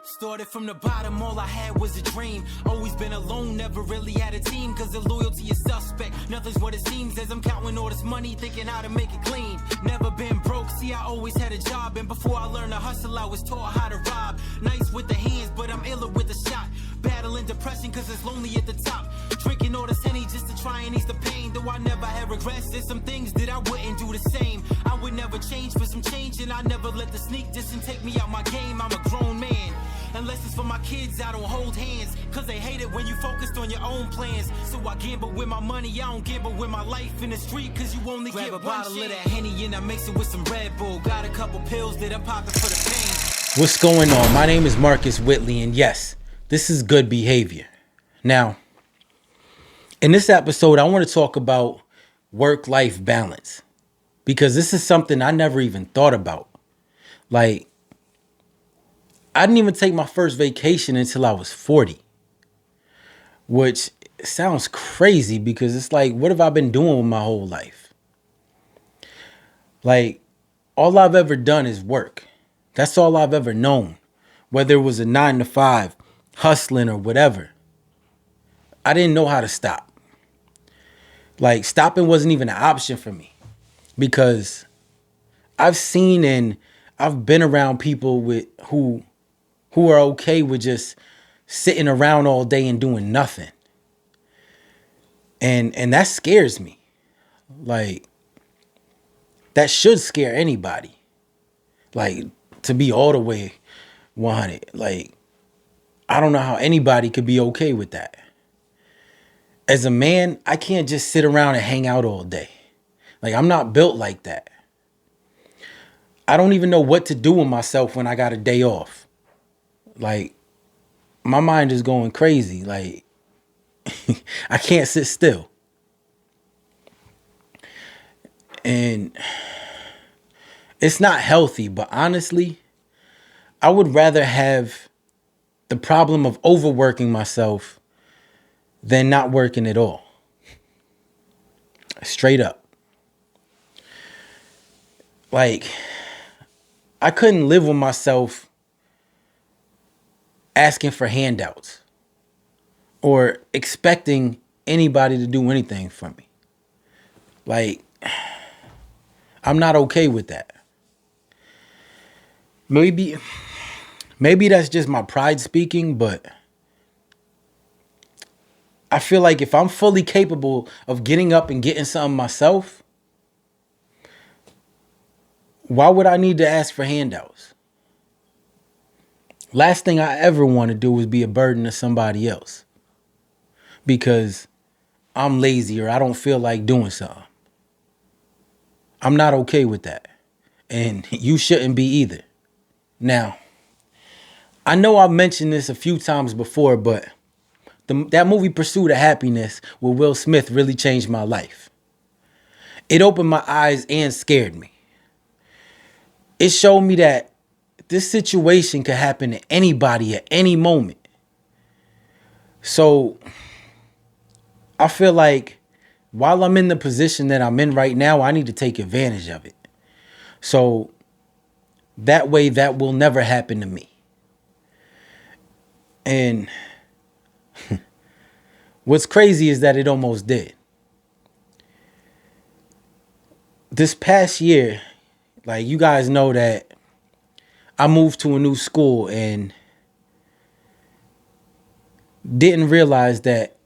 Started from the bottom, all I had was a dream. Always been alone, never really had a team. Cause the loyalty is suspect, nothing's what it seems. As I'm counting all this money, thinking how to make it clean. Never been broke, see I always had a job. And before I learned to hustle, I was taught how to rob. Nice with the hands, but I'm iller with the shot. Battling depression cause it's lonely at the top. Drinking all this Henny just to try and ease the pain. Though I never had regrets, there's some things that I wouldn't do the same. I would never change for some change, and I never let the sneak distance take me out my game. I'm a grown man. Unless it's for my kids, I don't hold hands. Cause they hate it when you focused on your own plans. So I gamble with my money, I don't gamble with my life in the street. Cause you only get one bottle of that Henny and I mix it with some Red Bull. Got a couple pills that I'm popping for the pain. What's going on? My name is Marcus Whitley, and yes, this is good behavior. Now, in this episode, I want to talk about work-life balance. Because this is something I never even thought about. Like, I didn't even take my first vacation until I was 40. Which sounds crazy because it's like, what have I been doing with my whole life? Like, all I've ever done is work. That's all I've ever known. Whether it was a 9 to 5, hustling or whatever. I didn't know how to stop. Like, stopping wasn't even an option for me. Because I've seen and I've been around people who are okay with just sitting around all day and doing nothing. And that scares me. Like, that should scare anybody. Like, to be all the way 100. Like, I don't know how anybody could be okay with that. As a man, I can't just sit around and hang out all day. Like, I'm not built like that. I don't even know what to do with myself when I got a day off. Like, my mind is going crazy. Like, I can't sit still. And it's not healthy, but honestly, I would rather have the problem of overworking myself than not working at all. Straight up. Like, I couldn't live with myself asking for handouts or expecting anybody to do anything for me. Like, I'm not okay with that. Maybe that's just my pride speaking, but I feel like if I'm fully capable of getting up and getting something myself, why would I need to ask for handouts? Last thing I ever want to do is be a burden to somebody else because I'm lazy or I don't feel like doing something. I'm not okay with that. And you shouldn't be either. Now, I know I've mentioned this a few times before, but that movie Pursuit of Happiness with Will Smith really changed my life. It opened my eyes and scared me. It showed me that this situation could happen to anybody at any moment. So I feel like while I'm in the position that I'm in right now, I need to take advantage of it. So that way that will never happen to me. And what's crazy is that it almost did. This past year, like, you guys know that I moved to a new school and didn't realize that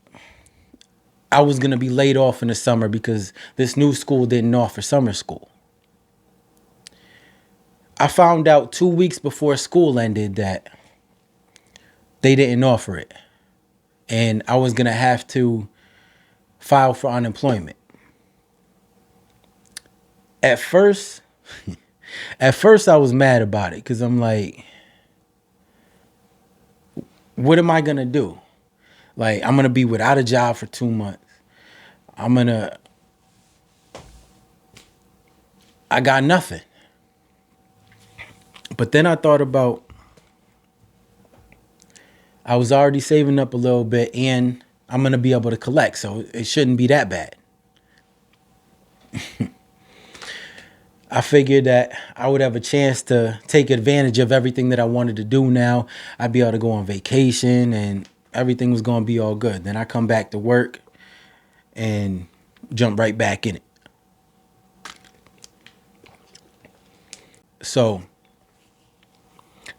I was going to be laid off in the summer because this new school didn't offer summer school. I found out 2 weeks before school ended that they didn't offer it. And I was going to have to file for unemployment. At first I was mad about it because I'm like, what am I going to do? Like, I'm going to be without a job for 2 months. I got nothing. But then I thought about, I was already saving up a little bit and I'm going to be able to collect. So it shouldn't be that bad. I figured that I would have a chance to take advantage of everything that I wanted to do now. I'd be able to go on vacation and everything was going to be all good. Then I come back to work and jump right back in it. So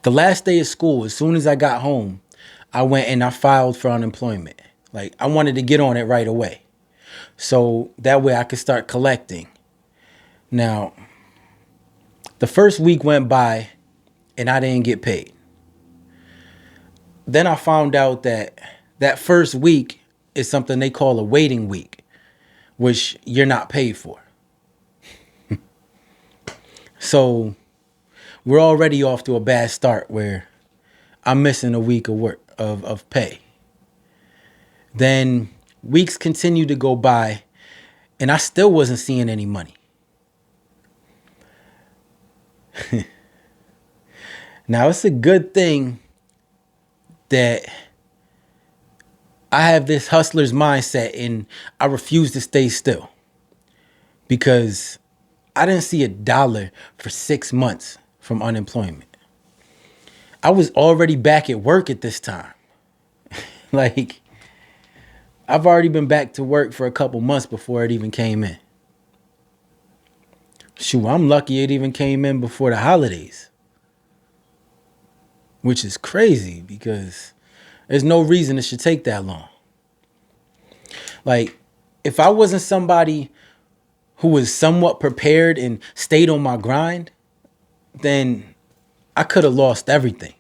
the last day of school, as soon as I got home, I went and I filed for unemployment. Like I wanted to get on it right away. So that way I could start collecting. Now, the first week went by and I didn't get paid. Then I found out that that first week is something they call a waiting week, which you're not paid for. So we're already off to a bad start where I'm missing a week of work of pay. Then weeks continued to go by and I still wasn't seeing any money. Now it's a good thing that I have this hustler's mindset and I refuse to stay still because I didn't see a dollar for 6 months from unemployment. I was already back at work at this time. Like, I've already been back to work for a couple months before it even came in. Shoot, I'm lucky it even came in before the holidays, which is crazy because there's no reason it should take that long. Like, if I wasn't somebody who was somewhat prepared and stayed on my grind, then I could have lost everything.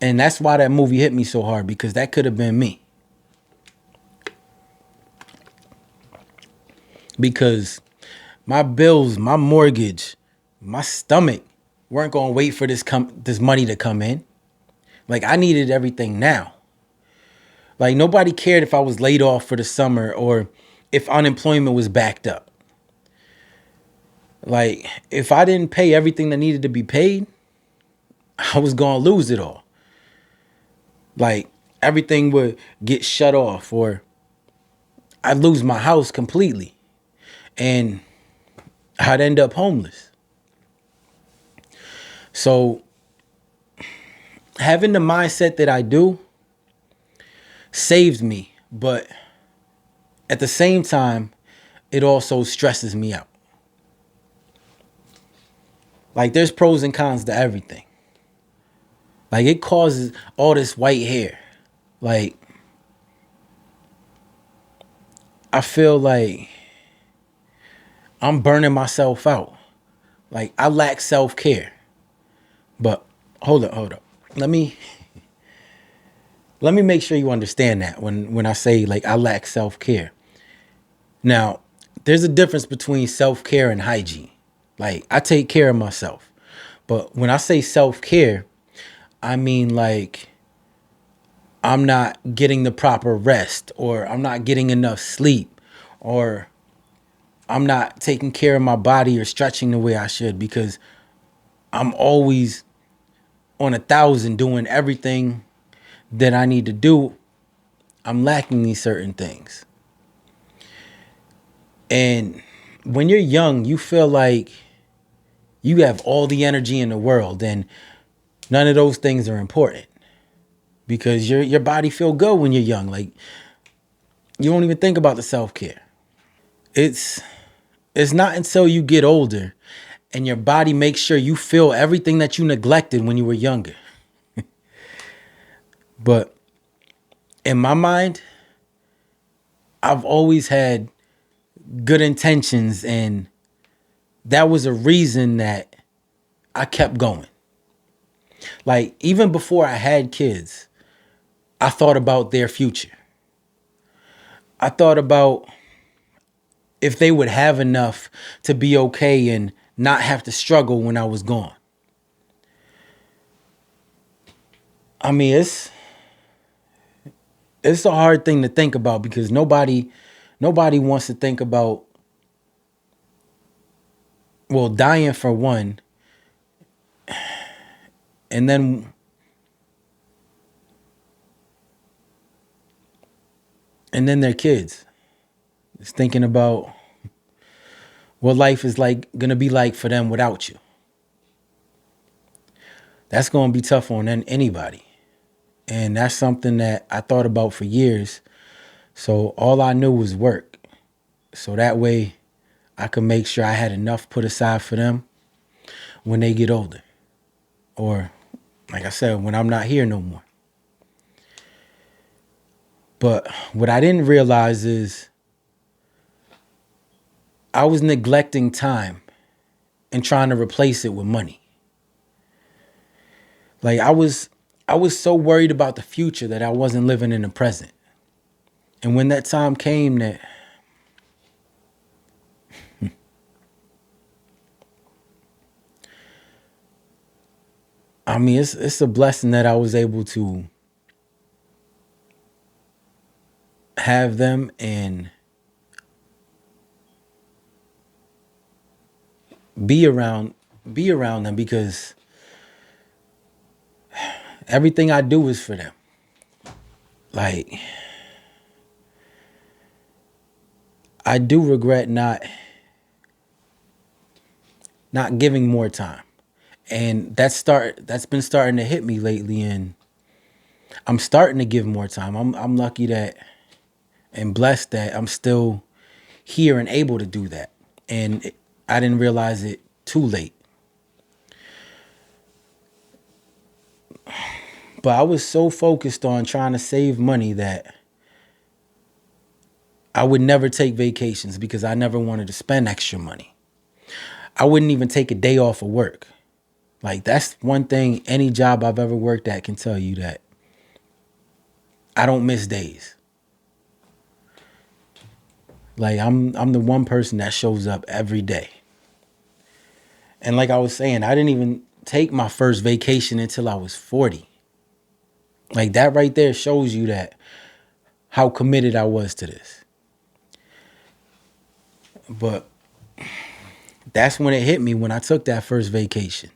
And that's why that movie hit me so hard, because that could have been me. Because my bills, my mortgage, my stomach weren't going to wait for this money to come in. Like, I needed everything now. Like, nobody cared if I was laid off for the summer or if unemployment was backed up. Like, if I didn't pay everything that needed to be paid, I was going to lose it all. Like, everything would get shut off or I'd lose my house completely and I'd end up homeless. So having the mindset that I do saves me, but at the same time, it also stresses me out. Like, there's pros and cons to everything. Like, it causes all this white hair. Like, I feel like I'm burning myself out. Like, I lack self-care. But hold up. Let me make sure you understand that when I say, like, I lack self-care. Now, there's a difference between self-care and hygiene. Like, I take care of myself. But when I say self-care, I mean, like, I'm not getting the proper rest, or I'm not getting enough sleep, or I'm not taking care of my body or stretching the way I should, because I'm always on 1,000 doing everything that I need to do. I'm lacking these certain things. And when you're young, you feel like you have all the energy in the world, and none of those things are important because your body feel good when you're young. Like, you don't even think about the self-care. It's not until you get older and your body makes sure you feel everything that you neglected when you were younger. But in my mind, I've always had good intentions, and that was a reason that I kept going. Like, even before I had kids, I thought about their future. I thought about if they would have enough to be okay and not have to struggle when I was gone. I mean, it's a hard thing to think about because nobody wants to think about, well, dying for one, and then their kids. It's thinking about what life is like gonna be like for them without you. That's gonna be tough on anybody. And that's something that I thought about for years. So all I knew was work. So that way I could make sure I had enough put aside for them when they get older. Or, like I said, when I'm not here no more. But what I didn't realize is I was neglecting time and trying to replace it with money. Like I was so worried about the future that I wasn't living in the present. And when that time came that I mean it's a blessing that I was able to have them and be around be around them because everything I do is for them. Like I do regret not giving more time. And that's been starting to hit me lately and I'm starting to give more time. I'm lucky that and blessed that I'm still here and able to do that. And I didn't realize it too late. But I was so focused on trying to save money that I would never take vacations because I never wanted to spend extra money. I wouldn't even take a day off of work. Like that's one thing any job I've ever worked at can tell you that I don't miss days. Like I'm the one person that shows up every day. And like I was saying, I didn't even take my first vacation until I was 40. Like that right there shows you that how committed I was to this. But that's when it hit me when I took that first vacation.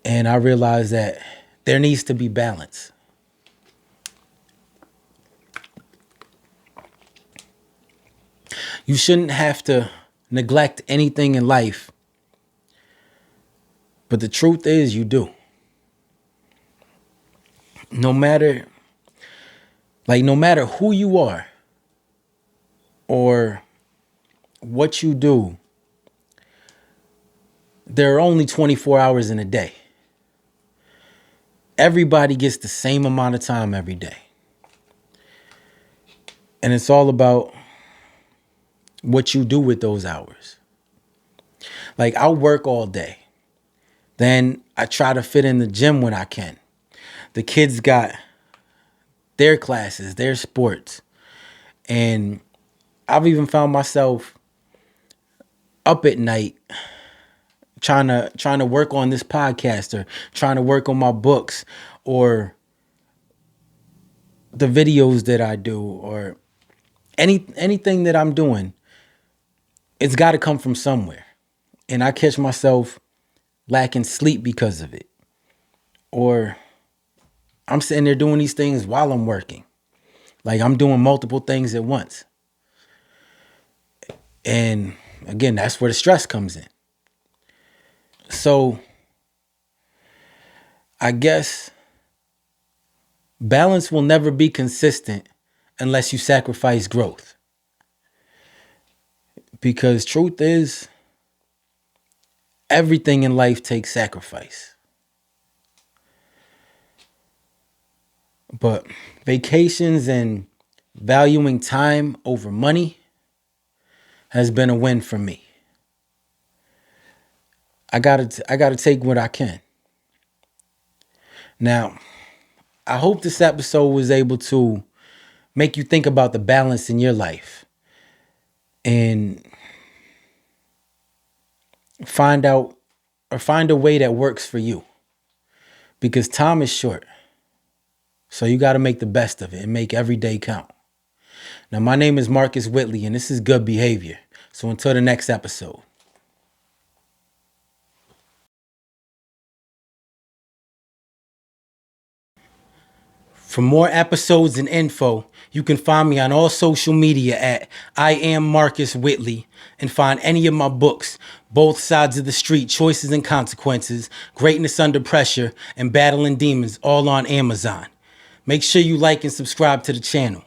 And I realized that there needs to be balance. You shouldn't have to neglect anything in life. But the truth is you do. No matter who you are or what you do, there are only 24 hours in a day. Everybody gets the same amount of time every day. And it's all about what you do with those hours. Like I'll work all day. Then I try to fit in the gym when I can. The kids got their classes, their sports. And I've even found myself up at night trying to work on this podcast or trying to work on my books or the videos that I do or anything that I'm doing. It's got to come from somewhere. And I catch myself lacking sleep because of it. Or I'm sitting there doing these things while I'm working. Like I'm doing multiple things at once. And again, that's where the stress comes in. So I guess balance will never be consistent unless you sacrifice growth. Because truth is, everything in life takes sacrifice. But vacations and valuing time over money has been a win for me. I gotta take what I can. Now, I hope this episode was able to make you think about the balance in your life and find a way that works for you. Because time is short. So you got to make the best of it and make every day count. Now, my name is Marcus Whitley, and this is Good Behavior. So until the next episode. For more episodes and info, you can find me on all social media at I am Marcus Whitley, and find any of my books, Both Sides of the Street, Choices and Consequences, Greatness Under Pressure, and Battling Demons, all on Amazon. Make sure you like and subscribe to the channel.